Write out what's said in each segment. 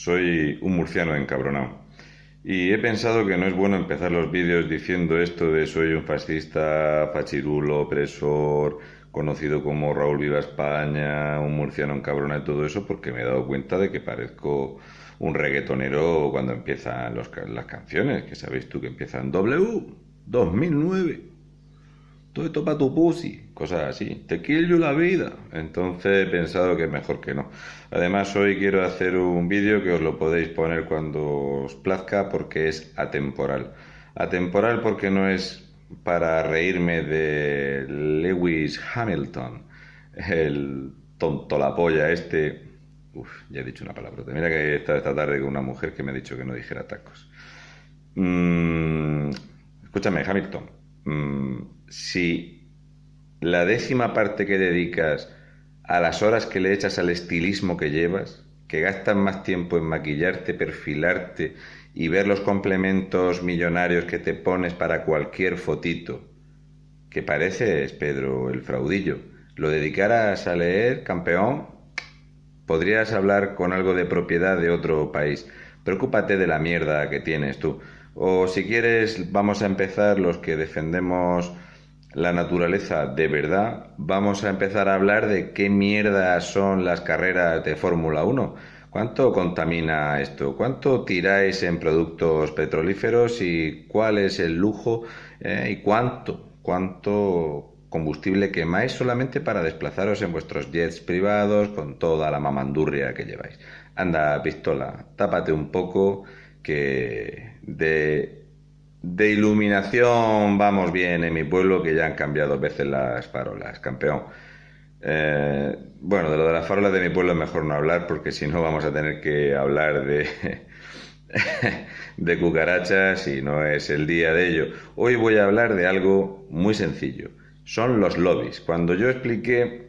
Soy un murciano encabronado. Y he pensado que no es bueno empezar los vídeos diciendo esto de soy un fascista, fachirulo, opresor, conocido como Raúl Viva España, un murciano encabronado y todo eso, porque me he dado cuenta de que parezco un reggaetonero cuando empiezan las canciones, que sabéis tú que empiezan W 2009. Todo esto para tu pussy, cosas así. Te quiero la vida. Entonces he pensado que es mejor que no. Además, hoy quiero hacer un vídeo que os lo podéis poner cuando os plazca porque es atemporal. Atemporal porque no es para reírme de Lewis Hamilton, el tonto la polla este. Uf, ya he dicho una palabra. Mira que he estado esta tarde con una mujer que me ha dicho que no dijera tacos. Escúchame, Hamilton. Si la décima parte que dedicas a las horas que le echas al estilismo que llevas, que gastas más tiempo en maquillarte, perfilarte y ver los complementos millonarios que te pones para cualquier fotito, que pareces Pedro el fraudillo, lo dedicaras a leer, campeón, podrías hablar con algo de propiedad de otro país. Preocúpate de la mierda que tienes tú. O si quieres, vamos a empezar los que defendemos la naturaleza de verdad, vamos a empezar a hablar de qué mierda son las carreras de Fórmula Uno. ¿Cuánto contamina esto? ¿Cuánto tiráis en productos petrolíferos y cuál es el lujo y cuánto combustible quemáis solamente para desplazaros en vuestros jets privados con toda la mamandurria que lleváis? Anda, pistola, tápate un poco que de iluminación vamos bien en mi pueblo, que ya han cambiado 2 veces las farolas, campeón. Bueno, de lo de las farolas de mi pueblo es mejor no hablar porque si no vamos a tener que hablar de, de cucarachas y no es el día de ello. Hoy voy a hablar de algo muy sencillo. Son los lobbies. Cuando yo expliqué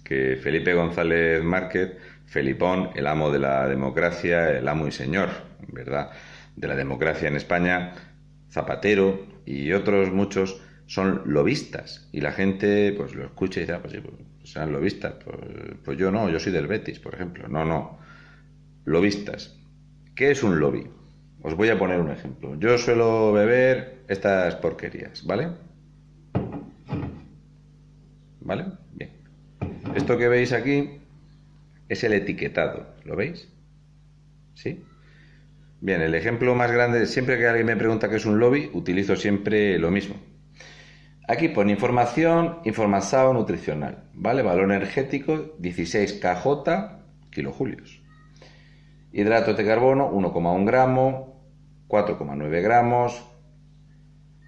que Felipe González Márquez, Felipón, el amo de la democracia, el amo y señor, ¿verdad?, de la democracia en España, Zapatero y otros muchos son lobistas y la gente pues lo escucha y dice, pues sí, pues sean lobistas, pues yo no, yo soy del Betis, por ejemplo. No, lobistas. ¿Qué es un lobby? Os voy a poner un ejemplo. Yo suelo beber estas porquerías, ¿vale? ¿Vale? Bien. Esto que veis aquí es el etiquetado, ¿lo veis? ¿Sí? Bien, el ejemplo más grande, siempre que alguien me pregunta qué es un lobby, utilizo siempre lo mismo. Aquí pone información nutricional, ¿vale? Valor energético 16 kJ kilojulios. Hidratos de carbono 1,1 gramo, 4,9 gramos,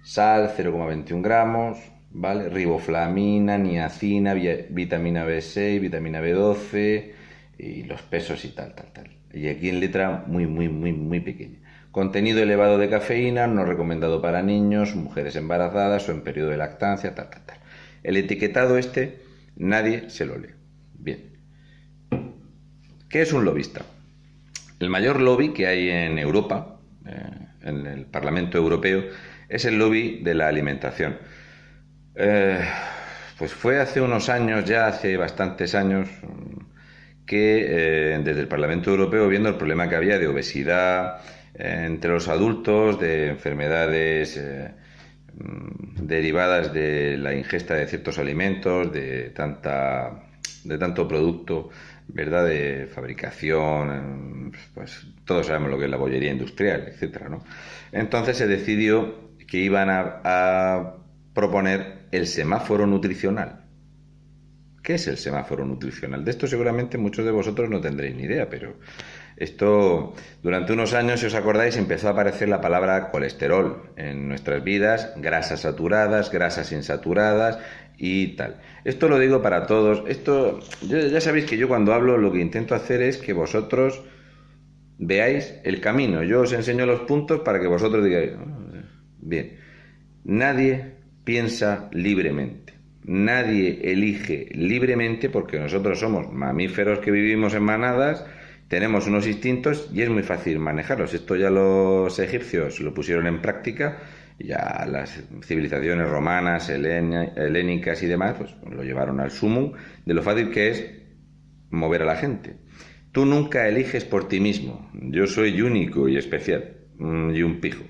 sal 0,21 gramos, ¿vale? Riboflavina, niacina, vitamina B6, vitamina B12 y los pesos y tal. Y aquí en letra muy pequeña. Contenido elevado de cafeína, no recomendado para niños, mujeres embarazadas o en periodo de lactancia, tal. El etiquetado este nadie se lo lee. Bien. ¿Qué es un lobista? El mayor lobby que hay en Europa, en el Parlamento Europeo, es el lobby de la alimentación. Pues fue hace unos años, ya hace bastantes años, que desde el Parlamento Europeo, viendo el problema que había de obesidad entre los adultos, de enfermedades derivadas de la ingesta de ciertos alimentos, de tanto producto, ¿verdad?, de fabricación, pues todos sabemos lo que es la bollería industrial, etcétera, ¿no? Entonces se decidió que iban a proponer el semáforo nutricional. ¿Qué es el semáforo nutricional? De esto seguramente muchos de vosotros no tendréis ni idea, pero esto durante unos años, si os acordáis, empezó a aparecer la palabra colesterol en nuestras vidas, grasas saturadas, grasas insaturadas y tal. Esto lo digo para todos. Ya sabéis que yo cuando hablo lo que intento hacer es que vosotros veáis el camino. Yo os enseño los puntos para que vosotros digáis, bien, nadie piensa libremente. Nadie elige libremente porque nosotros somos mamíferos que vivimos en manadas, tenemos unos instintos y es muy fácil manejarlos. Esto ya los egipcios lo pusieron en práctica, ya las civilizaciones romanas, helénicas y demás, pues lo llevaron al sumum de lo fácil que es mover a la gente. Tú nunca eliges por ti mismo. Yo soy único y especial, y un pijo.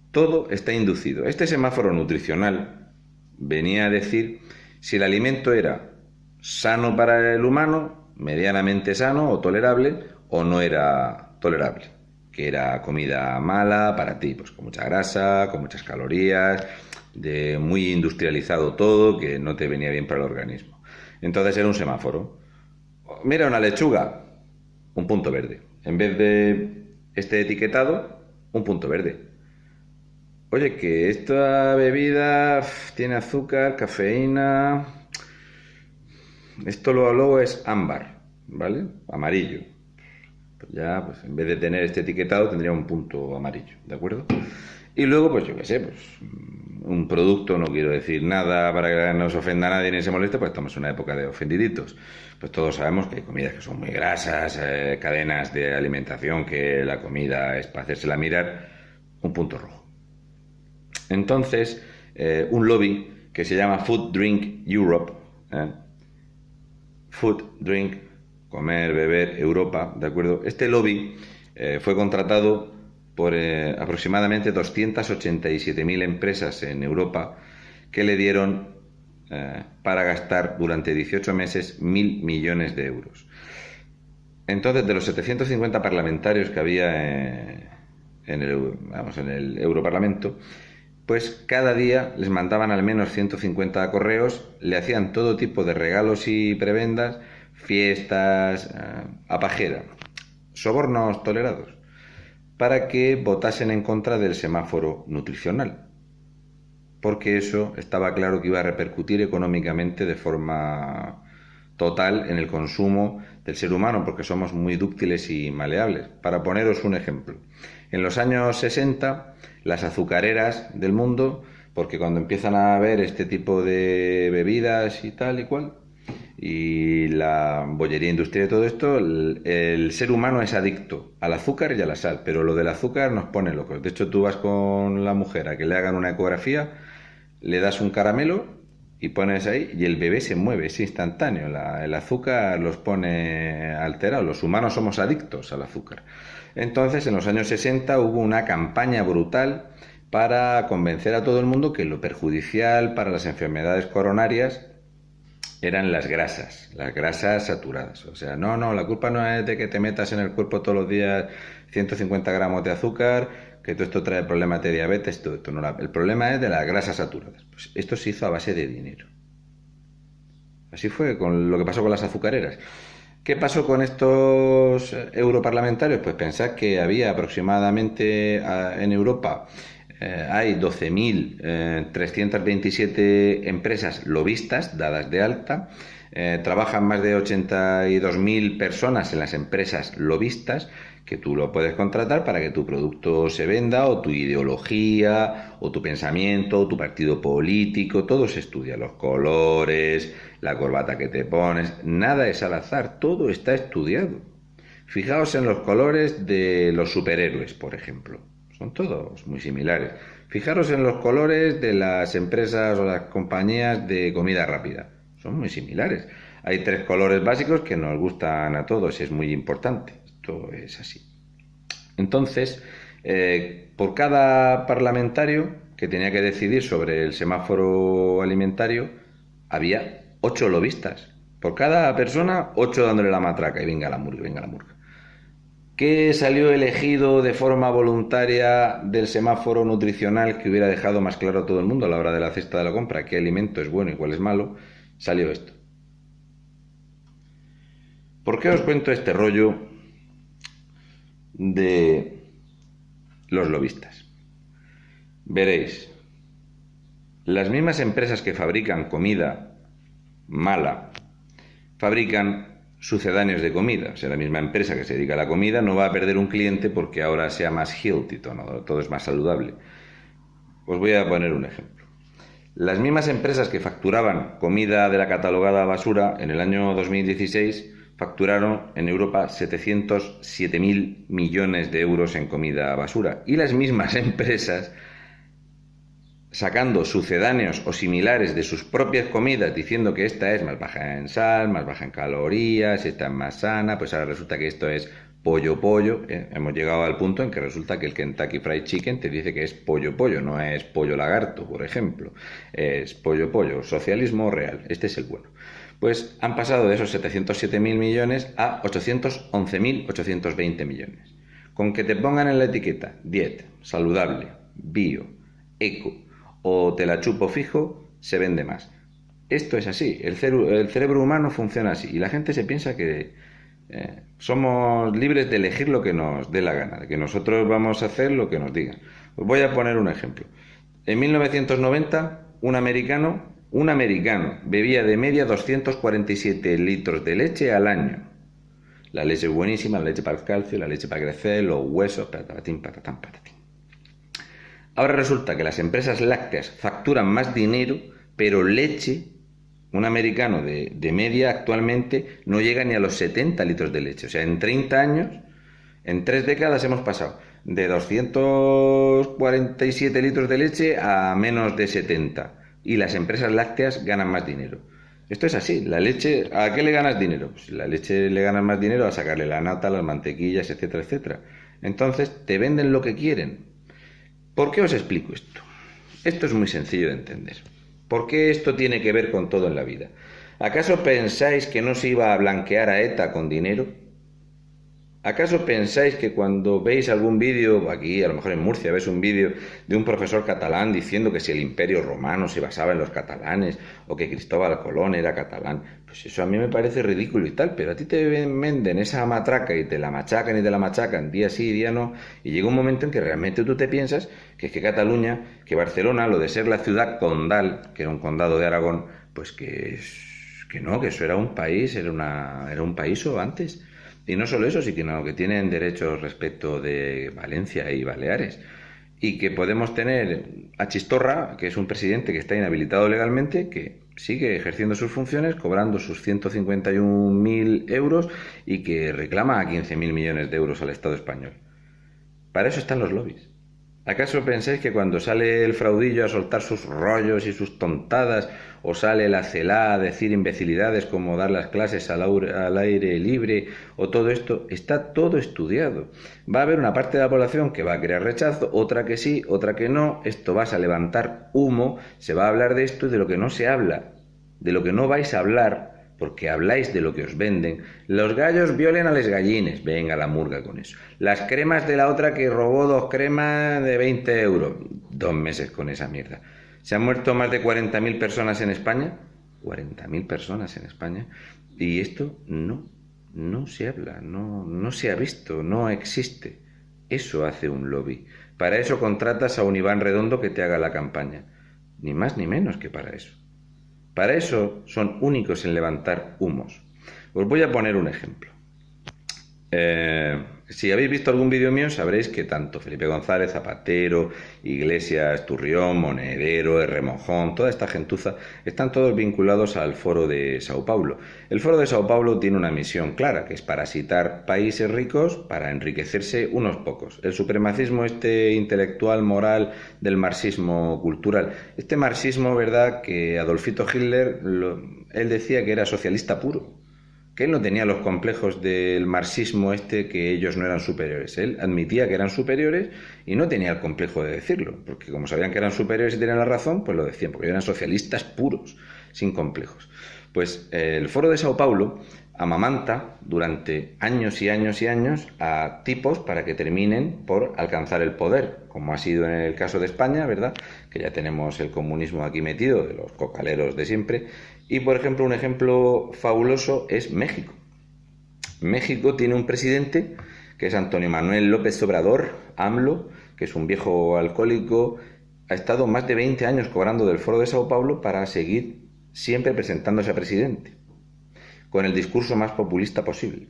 Todo está inducido. Este semáforo nutricional venía a decir si el alimento era sano para el humano, medianamente sano o tolerable, o no era tolerable, que era comida mala para ti, pues con mucha grasa, con muchas calorías, de muy industrializado todo, que no te venía bien para el organismo. Entonces era un semáforo. Mira, una lechuga, un punto verde. En vez de este etiquetado, un punto verde. Oye, que esta bebida tiene azúcar, cafeína. Esto luego es ámbar, ¿vale? Amarillo. Pues ya, pues en vez de tener este etiquetado, tendría un punto amarillo, ¿de acuerdo? Y luego, pues yo qué sé, pues un producto, no quiero decir nada para que no se ofenda a nadie ni se moleste, pues estamos en una época de ofendiditos. Pues todos sabemos que hay comidas que son muy grasas, cadenas de alimentación que la comida es para hacérsela mirar, un punto rojo. Entonces, un lobby que se llama Food Drink Europe, Food Drink, comer, beber, Europa, ¿de acuerdo? Este lobby fue contratado por aproximadamente 287.000 empresas en Europa que le dieron para gastar durante 18 meses 1.000 millones de euros. Entonces, de los 750 parlamentarios que había en el Europarlamento, pues cada día les mandaban al menos 150 correos, le hacían todo tipo de regalos y prebendas, fiestas, a pajera, sobornos tolerados, para que votasen en contra del semáforo nutricional, porque eso estaba claro que iba a repercutir económicamente de forma total en el consumo del ser humano, porque somos muy dúctiles y maleables. Para poneros un ejemplo, en los años 60, las azucareras del mundo, porque cuando empiezan a ver este tipo de bebidas y tal y cual, y la bollería industrial y todo esto, el ser humano es adicto al azúcar y a la sal, pero lo del azúcar nos pone locos. De hecho, tú vas con la mujer a que le hagan una ecografía, le das un caramelo y pones ahí y el bebé se mueve, es instantáneo. El azúcar los pone alterados. Los humanos somos adictos al azúcar. Entonces, en los años 60 hubo una campaña brutal para convencer a todo el mundo que lo perjudicial para las enfermedades coronarias eran las grasas saturadas. O sea, no, la culpa no es de que te metas en el cuerpo todos los días 150 gramos de azúcar, que todo esto trae problemas de diabetes, todo esto. No, el problema es de las grasas saturadas. Pues esto se hizo a base de dinero. Así fue con lo que pasó con las azucareras. ¿Qué pasó con estos europarlamentarios? Pues pensad que había aproximadamente en Europa hay 12.327 empresas lobistas dadas de alta. Trabajan más de 82.000 personas en las empresas lobistas, que tú lo puedes contratar para que tu producto se venda, o tu ideología, o tu pensamiento, o tu partido político. Todo se estudia, los colores, la corbata que te pones, nada es al azar, todo está estudiado. Fijaos en los colores de los superhéroes, por ejemplo, son todos muy similares. Fijaros en los colores de las empresas o las compañías de comida rápida, son muy similares. Hay 3 colores básicos que nos gustan a todos, es muy importante, esto es así. Entonces, por cada parlamentario que tenía que decidir sobre el semáforo alimentario, había 8 lobistas. Por cada persona, 8 dándole la matraca y venga la murga, venga la murga. ¿Qué salió elegido de forma voluntaria del semáforo nutricional que hubiera dejado más claro a todo el mundo a la hora de la cesta de la compra qué alimento es bueno y cuál es malo? Salió esto. ¿Por qué os cuento este rollo de los lobistas? Veréis, las mismas empresas que fabrican comida mala fabrican sucedáneos de comida. O sea, la misma empresa que se dedica a la comida no va a perder un cliente porque ahora sea más healthy, todo es más saludable. Os voy a poner un ejemplo. Las mismas empresas que facturaban comida de la catalogada basura en el año 2016 facturaron en Europa 707.000 millones de euros en comida basura. Y las mismas empresas sacando sucedáneos o similares de sus propias comidas, diciendo que esta es más baja en sal, más baja en calorías, esta es más sana, pues ahora resulta que esto es pollo. Hemos llegado al punto en que resulta que el Kentucky Fried Chicken te dice que es pollo, no es pollo lagarto, por ejemplo. Es pollo, socialismo real. Este es el bueno. Pues han pasado de esos 707.000 millones a 811.820 millones. Con que te pongan en la etiqueta diet, saludable, bio, eco o te la chupo fijo, se vende más. Esto es así, el cerebro humano funciona así y la gente se piensa que somos libres de elegir lo que nos dé la gana, de que nosotros vamos a hacer lo que nos digan. Os voy a poner un ejemplo. En 1990, un americano bebía de media 247 litros de leche al año. La leche es buenísima, la leche para el calcio, la leche para crecer, los huesos, patatín. Ahora resulta que las empresas lácteas facturan más dinero, pero leche, un americano de media actualmente no llega ni a los 70 litros de leche. O sea, en 30 años, en 3 décadas hemos pasado de 247 litros de leche a menos de 70. Y las empresas lácteas ganan más dinero. Esto es así, la leche, ¿a qué le ganas dinero? Pues la leche le ganas más dinero a sacarle la nata, las mantequillas, etcétera. Entonces te venden lo que quieren. ¿Por qué os explico esto? Esto es muy sencillo de entender. ¿Por qué esto tiene que ver con todo en la vida? ¿Acaso pensáis que no se iba a blanquear a ETA con dinero? ¿Acaso pensáis que cuando veis algún vídeo, aquí a lo mejor en Murcia ves un vídeo de un profesor catalán diciendo que si el Imperio Romano se basaba en los catalanes o que Cristóbal Colón era catalán, pues eso a mí me parece ridículo y tal, pero a ti te venden esa matraca y te la machacan día sí y día no, y llega un momento en que realmente tú te piensas que es que Cataluña, que Barcelona, lo de ser la ciudad condal, que era un condado de Aragón, pues que no, que eso era un país, era un paíso antes. Y no solo eso, sino que tienen derechos respecto de Valencia y Baleares. Y que podemos tener a Chistorra, que es un presidente que está inhabilitado legalmente, que sigue ejerciendo sus funciones, cobrando sus 151.000 euros y que reclama a 15.000 millones de euros al Estado español. Para eso están los lobbies. ¿Acaso pensáis que cuando sale el fraudillo a soltar sus rollos y sus tontadas, o sale la CELA a decir imbecilidades como dar las clases al aire libre, o todo esto, está todo estudiado? Va a haber una parte de la población que va a crear rechazo, otra que sí, otra que no, esto vas a levantar humo, se va a hablar de esto y de lo que no se habla, de lo que no vais a hablar, porque habláis de lo que os venden. Los gallos violen a les gallines. Venga la murga con eso. Las cremas de la otra que robó 2 cremas de 20 euros. 2 meses con esa mierda. ¿Se han muerto más de 40.000 personas en España? 40.000 personas en España. Y esto no se habla, no se ha visto, no existe. Eso hace un lobby. Para eso contratas a un Iván Redondo que te haga la campaña. Ni más ni menos que para eso. Para eso son únicos en levantar humos. Os voy a poner un ejemplo. Si habéis visto algún vídeo mío, sabréis que tanto Felipe González, Zapatero, Iglesias, Turrión, Monedero, Remojón, toda esta gentuza, están todos vinculados al Foro de Sao Paulo. El Foro de Sao Paulo tiene una misión clara, que es parasitar países ricos para enriquecerse unos pocos. El supremacismo intelectual, moral, del marxismo cultural. Este marxismo, ¿verdad?, que Adolfito Hitler, él decía que era socialista puro, que él no tenía los complejos del marxismo que ellos no eran superiores. Él admitía que eran superiores y no tenía el complejo de decirlo, porque como sabían que eran superiores y tenían la razón, pues lo decían, porque eran socialistas puros, sin complejos. Pues el Foro de Sao Paulo amamanta durante años y años y años a tipos para que terminen por alcanzar el poder, como ha sido en el caso de España, ¿verdad?, que ya tenemos el comunismo aquí metido, de los cocaleros de siempre. Y, por ejemplo, un ejemplo fabuloso es México. México tiene un presidente que es Antonio Manuel López Obrador, AMLO, que es un viejo alcohólico, ha estado más de 20 años cobrando del Foro de Sao Paulo para seguir siempre presentándose a presidente, con el discurso más populista posible.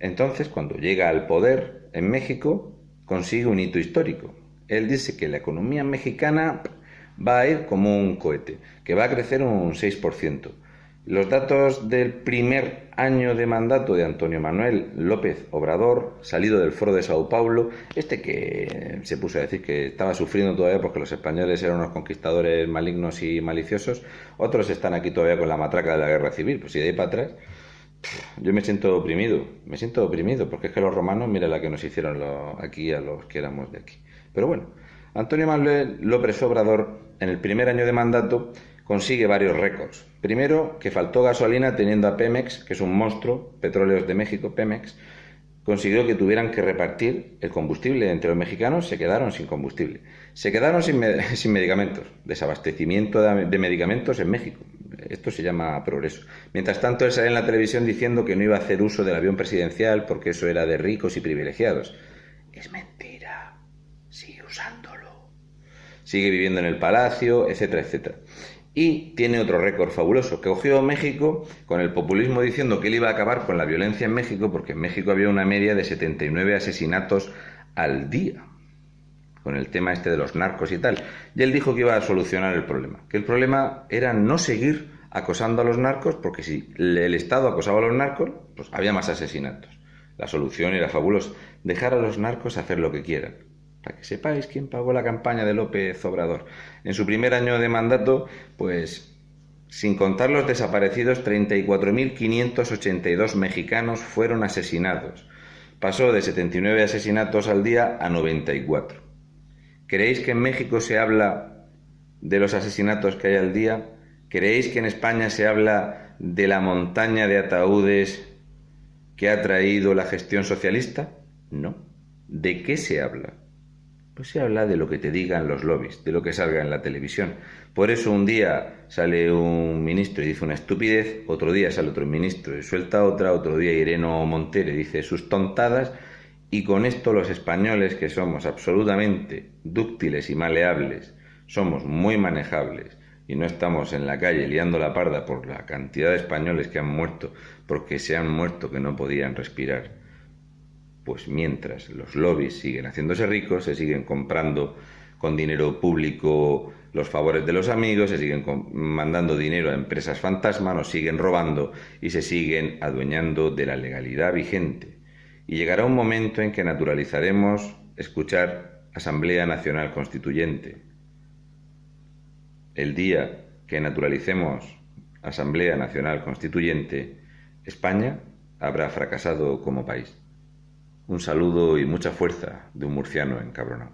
Entonces, cuando llega al poder en México, consigue un hito histórico. Él dice que la economía mexicana va a ir como un cohete, que va a crecer un 6%. Los datos del primer año de mandato de Antonio Manuel López Obrador, salido del Foro de Sao Paulo, que se puso a decir que estaba sufriendo todavía porque los españoles eran unos conquistadores malignos y maliciosos, otros están aquí todavía con la matraca de la guerra civil, pues si de ahí para atrás, yo me siento oprimido, porque es que los romanos, mira la que nos hicieron aquí a los que éramos de aquí. Pero bueno, Antonio Manuel López Obrador, en el primer año de mandato, consigue varios récords. Primero, que faltó gasolina teniendo a Pemex, que es un monstruo, Petróleos de México, Pemex, consiguió que tuvieran que repartir el combustible entre los mexicanos, se quedaron sin combustible. Se quedaron sin medicamentos, desabastecimiento de medicamentos en México. Esto se llama progreso. Mientras tanto, él sale en la televisión diciendo que no iba a hacer uso del avión presidencial porque eso era de ricos y privilegiados. Es mentira. Sigue usándolo. Sigue viviendo en el palacio, etcétera, etcétera. Y tiene otro récord fabuloso, que cogió México con el populismo diciendo que él iba a acabar con la violencia en México, porque en México había una media de 79 asesinatos al día, con el tema este de los narcos y tal. Y él dijo que iba a solucionar el problema, que el problema era no seguir acosando a los narcos, porque si el Estado acosaba a los narcos, pues había más asesinatos. La solución era fabulosa, dejar a los narcos hacer lo que quieran. Para que sepáis quién pagó la campaña de López Obrador. En su primer año de mandato, pues, sin contar los desaparecidos, 34.582 mexicanos fueron asesinados. Pasó de 79 asesinatos al día a 94. ¿Creéis que en México se habla de los asesinatos que hay al día? ¿Creéis que en España se habla de la montaña de ataúdes que ha traído la gestión socialista? No. ¿De qué se habla? Pues se habla de lo que te digan los lobbies, de lo que salga en la televisión. Por eso un día sale un ministro y dice una estupidez, otro día sale otro ministro y suelta otra, otro día Irene Montero dice sus tontadas, y con esto los españoles, que somos absolutamente dúctiles y maleables, somos muy manejables y no estamos en la calle liando la parda por la cantidad de españoles que han muerto porque se han muerto que no podían respirar. Pues mientras los lobbies siguen haciéndose ricos, se siguen comprando con dinero público los favores de los amigos, se siguen mandando dinero a empresas fantasma, nos siguen robando y se siguen adueñando de la legalidad vigente. Y llegará un momento en que naturalizaremos escuchar Asamblea Nacional Constituyente. El día que naturalicemos Asamblea Nacional Constituyente, España habrá fracasado como país. Un saludo y mucha fuerza de un murciano encabronado.